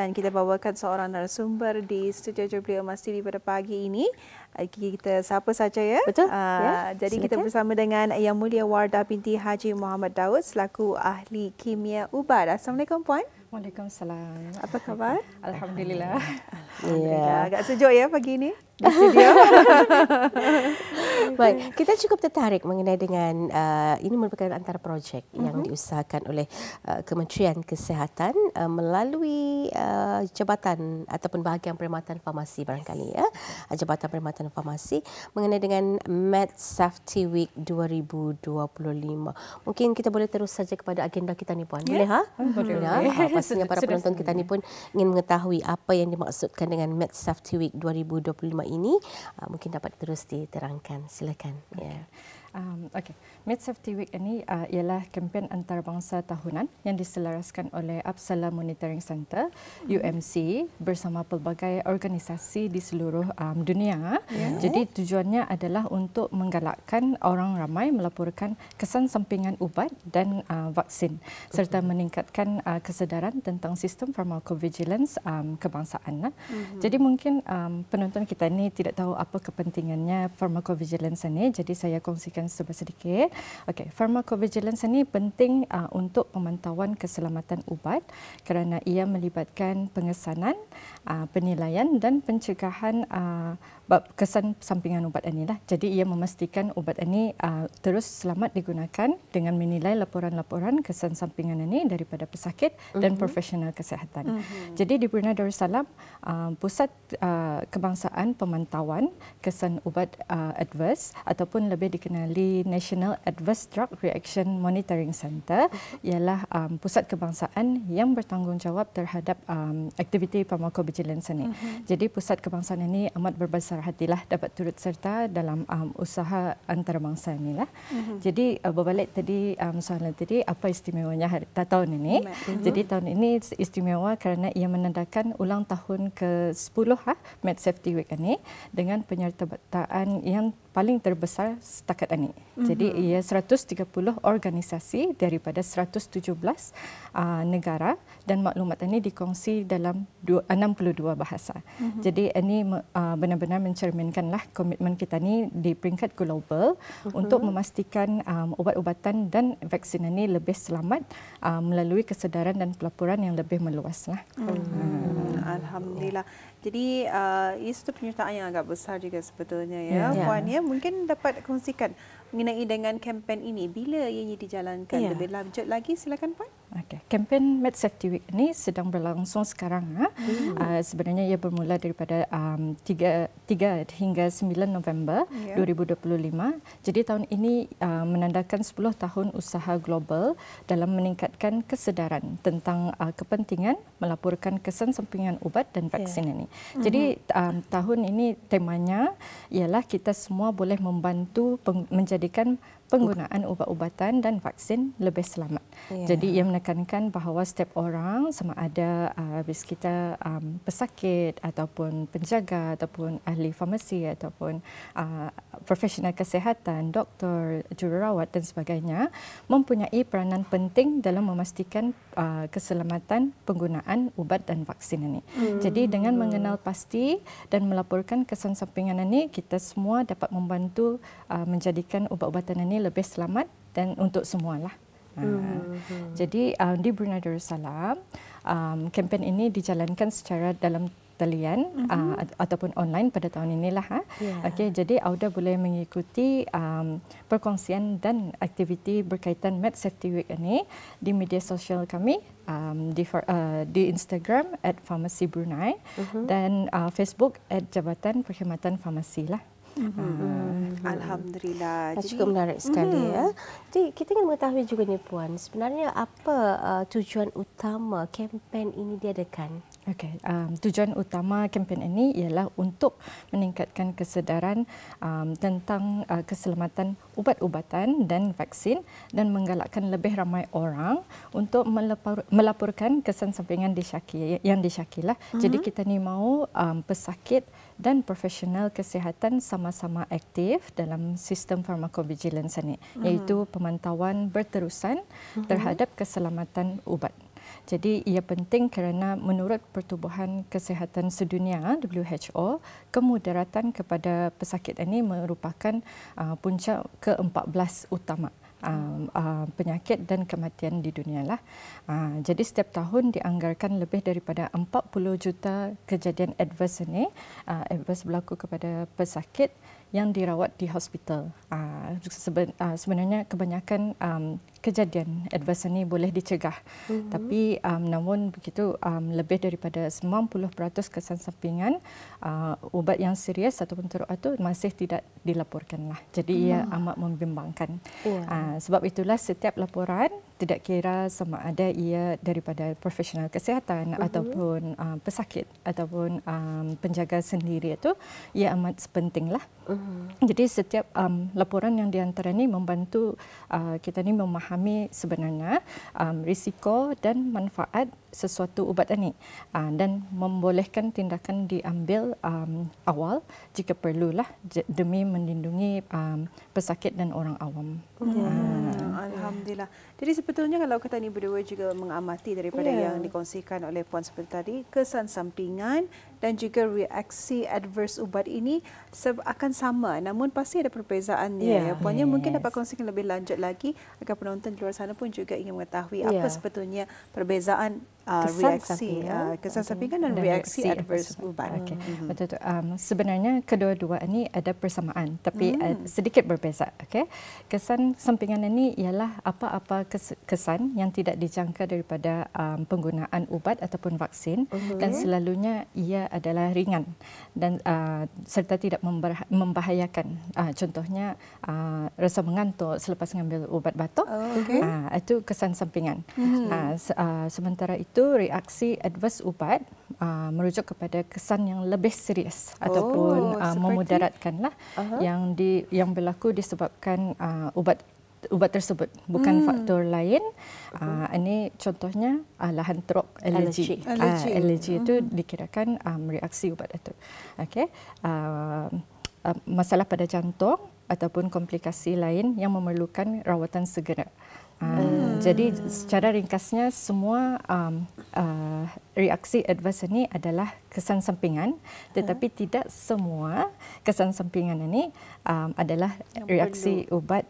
Dan kita bawakan seorang narasumber di studio Jubilee Emas TV pada pagi ini. Kita siapa saja ya? Betul. Jadi kita bersama dengan Yang Mulia Wardah binti Haji Muhammad Daud selaku ahli kimia ubat. Assalamualaikum puan. Waalaikumsalam. Apa khabar? Alhamdulillah. Alhamdulillah. Agak sejuk ya pagi ini di studio. Baik, kita cukup tertarik mengenai dengan ini merupakan antara projek yang diusahakan oleh Kementerian Kesihatan melalui Jabatan ataupun bahagian Perkhidmatan Farmasi barangkali ya. Jabatan Perkhidmatan Farmasi mengenai dengan MedSafety Week 2025. Mungkin kita boleh terus saja kepada agenda kita ni puan. Boleh Boleh. Pastinya para penonton kita ni pun ingin mengetahui apa yang dimaksudkan dengan MedSafety Week 2025 ini. Mungkin dapat terus diterangkan. Silakan. Ya. Okey, MedSafety Week ini ialah kempen antarabangsa tahunan yang diselaraskan oleh Apsala Monitoring Center UMC bersama pelbagai organisasi di seluruh dunia. Jadi tujuannya adalah untuk menggalakkan orang ramai melaporkan kesan sampingan ubat dan vaksin serta meningkatkan kesedaran tentang sistem pharmacovigilance kebangsaan. Jadi mungkin penonton kita ini tidak tahu apa kepentingannya pharmacovigilance ini, jadi saya kongsikan sedikit. Okey, pharmacovigilance ini penting untuk pemantauan keselamatan ubat kerana ia melibatkan pengesanan, penilaian dan pencegahan kesan sampingan ubat inilah. Jadi ia memastikan ubat ini terus selamat digunakan dengan menilai laporan-laporan kesan sampingan ini daripada pesakit dan profesional kesihatan. Jadi di Brunei Darussalam, Pusat Kebangsaan Pemantauan Kesan Ubat Adverse ataupun lebih dikenali National Adverse Drug Reaction Monitoring Center ialah pusat kebangsaan yang bertanggungjawab terhadap aktiviti pharmacovigilance ini. Jadi pusat kebangsaan ini amat berbesar hatilah dapat turut serta dalam usaha antarabangsa inilah. Jadi berbalik tadi soalan tadi, apa istimewanya tahun ini? Jadi tahun ini istimewa kerana ia menandakan ulang tahun ke-10 MedSafety Week ini dengan penyertaan yang paling terbesar setakat ini. Jadi ia 130 organisasi daripada 117 negara dan maklumat ini dikongsi dalam 62 bahasa. Jadi ini benar-benar mencerminkanlah komitmen kita ni di peringkat global untuk memastikan ubat-ubatan dan vaksin ini lebih selamat melalui kesedaran dan pelaporan yang lebih meluaslah. Alhamdulillah. Jadi ini satu penyertaan yang agak besar juga sebetulnya ya. Puan ya, mungkin dapat kongsikan mengenai dengan kempen ini, bila ianya dijalankan lebih lanjut lagi, silakan puan. Okey, kempen MedSafety Week ini sedang berlangsung sekarang. Sebenarnya ia bermula daripada 3 hingga 9 November 2025. Jadi tahun ini menandakan 10 tahun usaha global dalam meningkatkan kesedaran tentang kepentingan melaporkan kesan sampingan ubat dan vaksin ini. Jadi tahun ini temanya ialah kita semua boleh membantu menjadikan penggunaan ubat-ubatan dan vaksin lebih selamat. Jadi ia menekankan bahawa setiap orang sama ada kita pesakit ataupun penjaga ataupun ahli farmasi ataupun profesional kesihatan, doktor, jururawat dan sebagainya mempunyai peranan penting dalam memastikan keselamatan penggunaan ubat dan vaksin ini. Jadi dengan mengenal pasti dan melaporkan kesan sampingan ini, kita semua dapat membantu menjadikan ubat-ubatan ini lebih selamat dan untuk semualah. Jadi di Brunei Darussalam, kempen ini dijalankan secara dalam talian ataupun online pada tahun inilah. Okey, jadi Auda boleh mengikuti perkongsian dan aktiviti berkaitan MedSafety Week ini di media sosial kami di Instagram @pharmacybrunei dan Facebook @Jabatan Perkhidmatan Farmasi lah. Alhamdulillah. Cukup menarik sekali ya. Jadi kita ingin mengetahui juga ni puan, sebenarnya apa tujuan utama kempen ini diadakan? Okey, tujuan utama kempen ini ialah untuk meningkatkan kesedaran tentang keselamatan ubat-ubatan dan vaksin dan menggalakkan lebih ramai orang untuk melaporkan kesan sampingan yang disyakilah. Jadi kita ni mahu pesakit dan profesional kesihatan sama-sama aktif dalam sistem pharmacovigilance ini, iaitu pemantauan berterusan terhadap keselamatan ubat. Jadi ia penting kerana menurut Pertubuhan Kesihatan Sedunia WHO, kemudaratan kepada pesakit ini merupakan punca ke-14 utama penyakit dan kematian di dunia lah. Jadi setiap tahun dianggarkan lebih daripada 40 juta kejadian adverse ini adverse berlaku kepada pesakit yang dirawat di hospital. Sebenarnya kebanyakan kejadian adverse ini boleh dicegah. Tapi namun begitu lebih daripada 90% kesan sampingan ubat yang serius ataupun teruk itu masih tidak dilaporkan lah. Jadi ia amat membimbangkan. Sebab itulah setiap laporan tidak kira sama ada ia daripada profesional kesihatan ataupun pesakit ataupun penjaga sendiri itu ia amat penting lah. Jadi setiap laporan yang diantara ini membantu kita ni memahami sebenarnya risiko dan manfaat sesuatu ubat ini dan membolehkan tindakan diambil awal jika perlulah demi melindungi pesakit dan orang awam. Alhamdulillah. Jadi sebetulnya kalau kita ni berdua juga mengamati daripada yang dikongsikan oleh Puan seperti tadi, kesan sampingan dan juga reaksi adverse ubat ini akan sama, namun pasti ada perbezaannya. Puannya mungkin dapat kongsikan lebih lanjut lagi agar penonton di luar sana pun juga ingin mengetahui apa sebetulnya perbezaan kesan sampingan dan reaksi adverse ubat. Betul. Sebenarnya kedua-dua ini ada persamaan tapi sedikit berbeza. Kesan sampingan ini ialah apa-apa kesan yang tidak dijangka daripada penggunaan ubat ataupun vaksin dan selalunya ia adalah ringan dan serta tidak membahayakan. Contohnya rasa mengantuk selepas mengambil ubat batuk. Itu kesan sampingan. Sementara itu reaksi adverse ubat merujuk kepada kesan yang lebih serius ataupun memudaratkanlah yang berlaku disebabkan ubat tersebut, bukan faktor lain. Ini contohnya lahan teruk, alergi. Alergi itu dikirakan reaksi ubat itu. Masalah pada jantung ataupun komplikasi lain yang memerlukan rawatan segera. Jadi secara ringkasnya semua reaksi adverse ini adalah kesan sampingan, tetapi tidak semua kesan sampingan ini adalah reaksi ubat,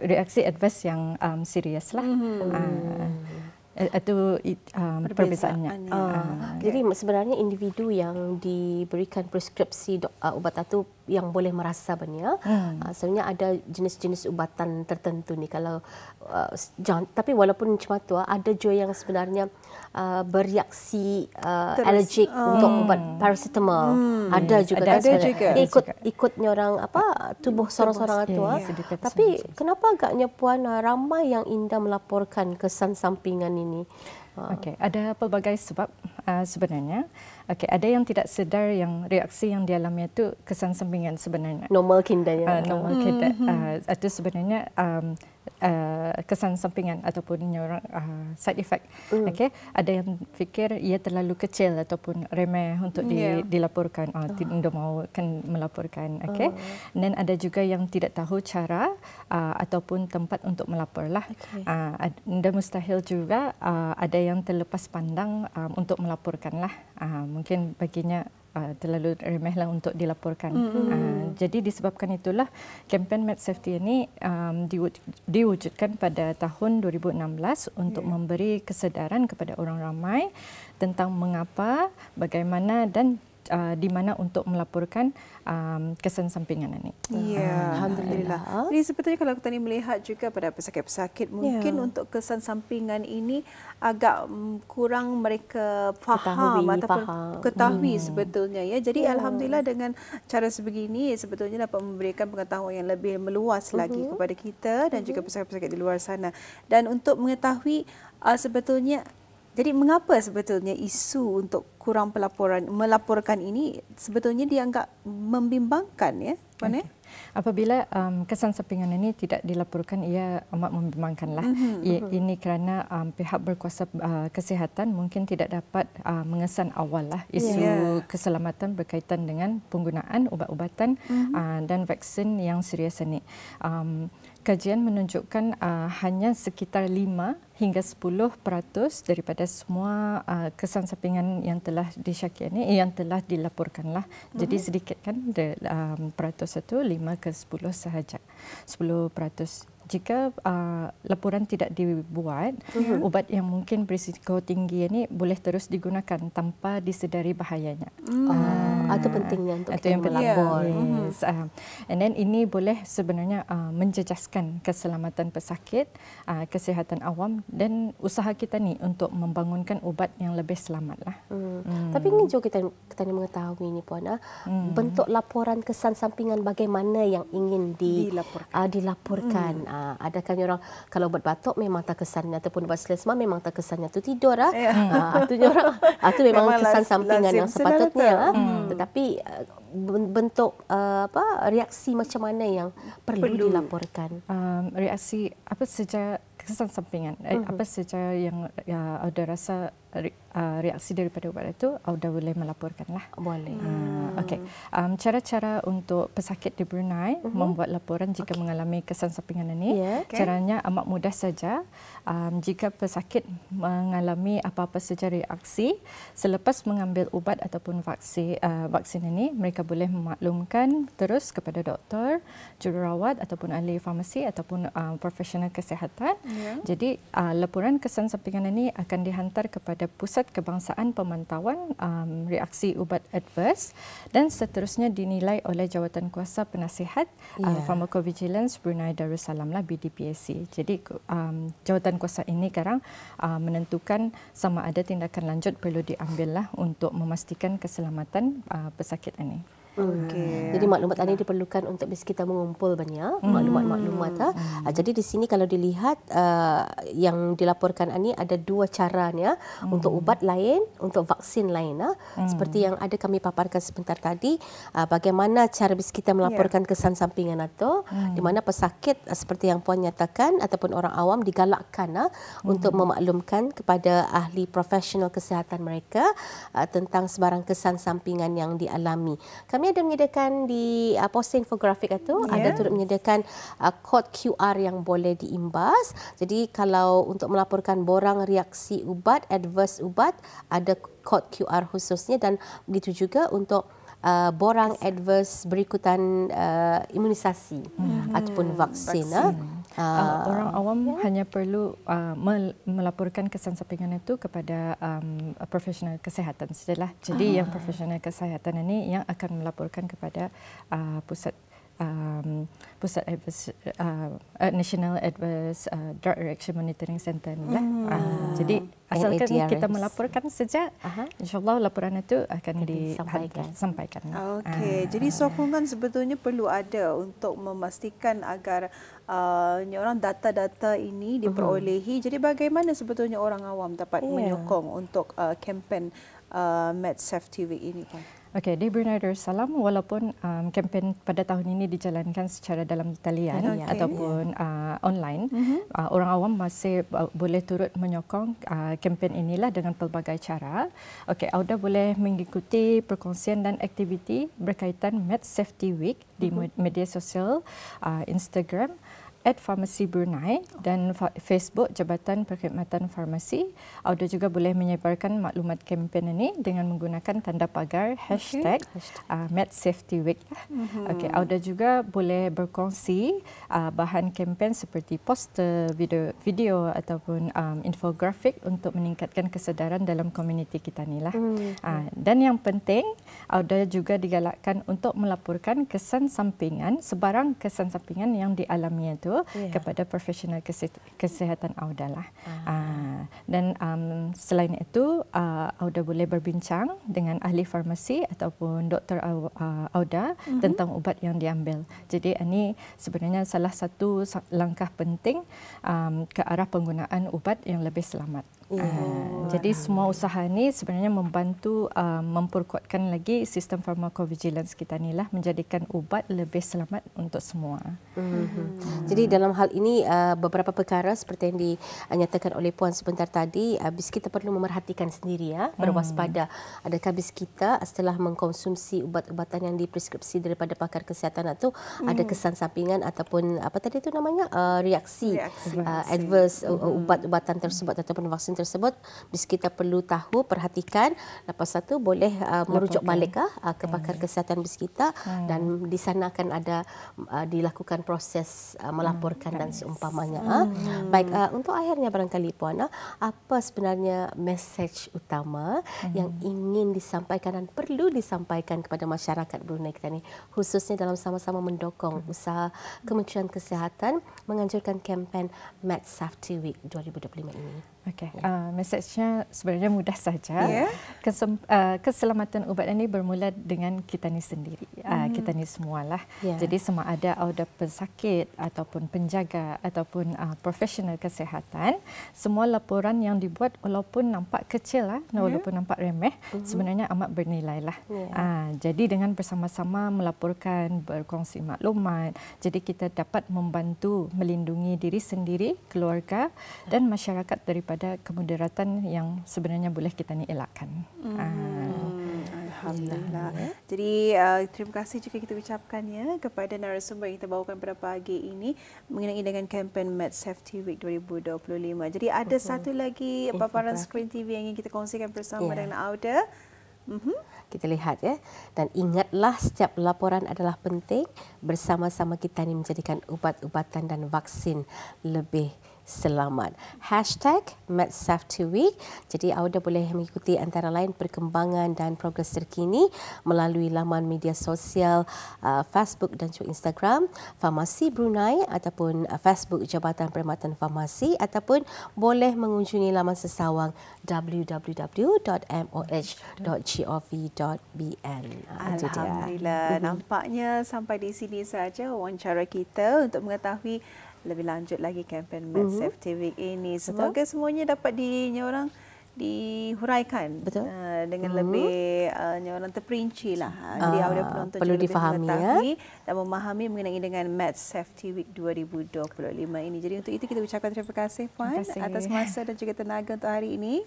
reaksi adverse yang serius lah. Itu perbezaannya. Jadi sebenarnya individu yang diberikan preskripsi ubat itu yang boleh merasa benar. Sebenarnya ada jenis-jenis ubatan tertentu ni. Kalau tapi walaupun macam itu, ada juga yang sebenarnya bereaksi alergik untuk ubat paracetamol. Ada juga kan sebenarnya. Ikutnya orang tubuh seorang-seorang itu. Tapi kenapa agaknya Puan ramai yang Indah melaporkan kesan sampingan ini? Ada pelbagai sebab sebenarnya. Ada yang tidak sedar yang reaksi yang dialami itu kesan sampingan sebenarnya. Normal kindanya. Normal kinda. Itu sebenarnya kesan sampingan ataupun side effect. Ada yang fikir ia terlalu kecil ataupun remeh untuk dilaporkan. Tidak mau melaporkan. Dan ada juga yang tidak tahu cara ataupun tempat untuk melaporlah. Dan mustahil juga ada yang terlepas pandang untuk melaporkanlah. Mungkin baginya terlalu remehlah untuk dilaporkan. Jadi disebabkan itulah kempen MedSafety ini diwujudkan pada tahun 2016 untuk memberi kesedaran kepada orang ramai tentang mengapa, bagaimana dan di mana untuk melaporkan kesan sampingan ini. Alhamdulillah. Jadi sebetulnya kalau kita ni melihat juga pada pesakit-pesakit, mungkin untuk kesan sampingan ini agak kurang mereka faham ataupun ketahui sebetulnya. Jadi alhamdulillah dengan cara sebegini sebetulnya dapat memberikan pengetahuan yang lebih meluas lagi kepada kita dan juga pesakit-pesakit di luar sana. Dan untuk mengetahui sebetulnya jadi mengapa sebetulnya isu untuk kurang melaporkan ini sebetulnya dianggap membimbangkan ya, Puan? Apabila kesan sampingan ini tidak dilaporkan, ia amat membimbangkanlah. Ini kerana pihak berkuasa kesihatan mungkin tidak dapat mengesan awal lah isu keselamatan berkaitan dengan penggunaan ubat-ubatan dan vaksin yang serius ini. kajian menunjukkan hanya sekitar 5 hingga 10% daripada semua kesan sampingan yang telah disyaki ini yang telah dilaporkanlah. Jadi sedikit kan peratus itu 5 ke 10 sahaja. 10%. Jika laporan tidak dibuat, ubat yang mungkin berisiko tinggi ini boleh terus digunakan tanpa disedari bahayanya. Itu pentingnya untuk itu kita yang melapor. Yes. And then ini boleh sebenarnya menjejaskan keselamatan pesakit, kesihatan awam dan usaha kita ni untuk membangunkan ubat yang lebih selamat lah. Tapi ini juga kita nak mengetahui ni Puan, bentuk laporan kesan sampingan bagaimana yang ingin dilaporkan. Adakah orang kalau ubat batuk memang tak kesannya ataupun ubat selesma memang tak kesannya tu tidur itu memang kesan sampingan yang sepatutnya. Tetapi bentuk reaksi macam mana yang perlu dilaporkan? Reaksi apa saja kesan sampingan, apa saja yang ada rasa reaksi daripada ubat itu, Auda boleh melaporkanlah. Boleh. Okey. Cara-cara untuk pesakit di Brunei membuat laporan jika mengalami kesan sampingan ini, caranya amat mudah saja. Jika pesakit mengalami apa-apa saja reaksi selepas mengambil ubat ataupun vaksin ini, mereka boleh memaklumkan terus kepada doktor, jururawat ataupun ahli farmasi ataupun profesional kesihatan. Jadi laporan kesan sampingan ini akan dihantar kepada Pusat Kebangsaan Pemantauan Reaksi Ubat Adverse dan seterusnya dinilai oleh Jawatankuasa Penasihat Pharmacovigilance Brunei Darussalam lah, BDPSC. Jadi Jawatankuasa ini sekarang menentukan sama ada tindakan lanjut perlu diambil lah untuk memastikan keselamatan pesakit ini. Jadi maklumat ini diperlukan untuk bisa kita mengumpul banyak maklumat-maklumat. Jadi di sini kalau dilihat yang dilaporkan ini ada dua caranya, untuk ubat lain, untuk vaksin lain. Seperti yang ada kami paparkan sebentar tadi, bagaimana cara bisa kita melaporkan kesan sampingan itu, di mana pesakit seperti yang Puan nyatakan ataupun orang awam digalakkan untuk memaklumkan kepada ahli profesional kesihatan mereka tentang sebarang kesan sampingan yang dialami. Kami ada menyediakan di poster infografik itu, ada turut menyediakan kod QR yang boleh diimbas. Jadi kalau untuk melaporkan borang reaksi ubat, adverse ubat, ada kod QR khususnya, dan begitu juga untuk borang adverse berikutan imunisasi ataupun vaksin. Orang awam hanya perlu melaporkan kesan sampingan itu kepada profesional kesihatan sajalah. Jadi yang profesional kesihatan ini yang akan melaporkan kepada pusat Adverse, National Adverse Drug Reaction Monitoring Center ni lah. Jadi asalkan kita melaporkan saja, insyaAllah laporan itu akan disampaikan. Okey, jadi sokongan sebetulnya perlu ada untuk memastikan agar orang data-data ini diperolehi. Jadi bagaimana sebetulnya orang awam dapat menyokong untuk kempen MedSafety Week ini, Puan? Okey, di Brunei Darussalam walaupun kempen pada tahun ini dijalankan secara dalam talian ataupun online, orang awam masih boleh turut menyokong kempen inilah dengan pelbagai cara. Okey, Auda boleh mengikuti perkongsian dan aktiviti berkaitan MedSafety Week di media sosial Instagram @farmacy_Brunei dan Facebook Jabatan Perkhidmatan Farmasi. Auda juga boleh menyebarkan maklumat kempen ini dengan menggunakan tanda pagar #MedSafetyWeek. Okey, Auda juga boleh berkongsi bahan kempen seperti poster, video ataupun infografik untuk meningkatkan kesedaran dalam komuniti kita ni lah. Dan yang penting, Auda juga digalakkan untuk melaporkan kesan sampingan, sebarang kesan sampingan yang dialami itu kepada profesional kesihatan Auda lah. Dan selain itu, Auda boleh berbincang dengan ahli farmasi ataupun doktor Auda tentang ubat yang diambil. Jadi ini sebenarnya salah satu langkah penting ke arah penggunaan ubat yang lebih selamat. Jadi semua usaha ni sebenarnya membantu memperkuatkan lagi sistem pharmacovigilance kita ni lah, menjadikan ubat lebih selamat untuk semua. Jadi dalam hal ini beberapa perkara seperti yang dinyatakan oleh Puan sebentar tadi, bis kita perlu memerhatikan sendiri ya, berwaspada. Adakah bis kita setelah mengkonsumsi ubat-ubatan yang dipreskripsi daripada pakar kesihatan itu ada kesan sampingan ataupun apa tadi itu namanya reaksi adverse ubat-ubatan tersebut ataupun vaksin tersebut, bis kita perlu tahu, perhatikan, lepas satu boleh merujuk balik ke pakar kesihatan bis kita dan di sana akan ada dilakukan proses melaporkan dan seumpamanya. Baik, untuk akhirnya barangkali Puan, apa sebenarnya mesej utama yang ingin disampaikan dan perlu disampaikan kepada masyarakat Brunei kita ni, khususnya dalam sama-sama mendukung usaha Kementerian Kesihatan menganjurkan kempen Med Safety Week 2025 ini? Okey, mesejnya sebenarnya mudah saja. Keselamatan ubat ini bermula dengan kita ni sendiri, kita ni semualah. Jadi sama ada awak pesakit ataupun penjaga ataupun profesional kesihatan, semua laporan yang dibuat walaupun nampak kecil walaupun nampak remeh, sebenarnya amat bernilai lah. Jadi dengan bersama-sama melaporkan, berkongsi maklumat, jadi kita dapat membantu melindungi diri sendiri, keluarga dan masyarakat daripada kemudaratan yang sebenarnya boleh kita ni elakkan. Alhamdulillah. Jadi terima kasih juga kita ucapkan ya kepada narasumber yang kita bawakan pada pagi ini mengenai dengan kempen Med Safety Week 2025. Jadi ada satu lagi paparan skrin TV yang ingin kita kongsikan bersama dengan Auda. Kita lihat ya. Dan ingatlah setiap laporan adalah penting. Bersama-sama kita ni menjadikan ubat-ubatan dan vaksin lebih selamat. #MedSafetyWeek. Jadi Auda boleh mengikuti antara lain perkembangan dan progres terkini melalui laman media sosial Facebook dan juga Instagram Farmasi Brunei ataupun Facebook Jabatan Perkhidmatan Farmasi ataupun boleh mengunjungi laman sesawang www.moh.gov.bn. Alhamdulillah. Nampaknya sampai di sini saja wawancara kita untuk mengetahui lebih lanjut lagi kempen Med Safety Week ini. Semoga semuanya dapat dihuraikan dengan lebih orang terperinci lah. Jadi awak penonton perlu lebih difahami mengetahui dan memahami mengenai dengan Med Safety Week 2025 ini. Jadi untuk itu kita ucapkan terima kasih Puan atas masa dan juga tenaga untuk hari ini.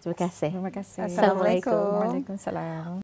Terima kasih. Terima kasih. Assalamualaikum. Waalaikumsalam.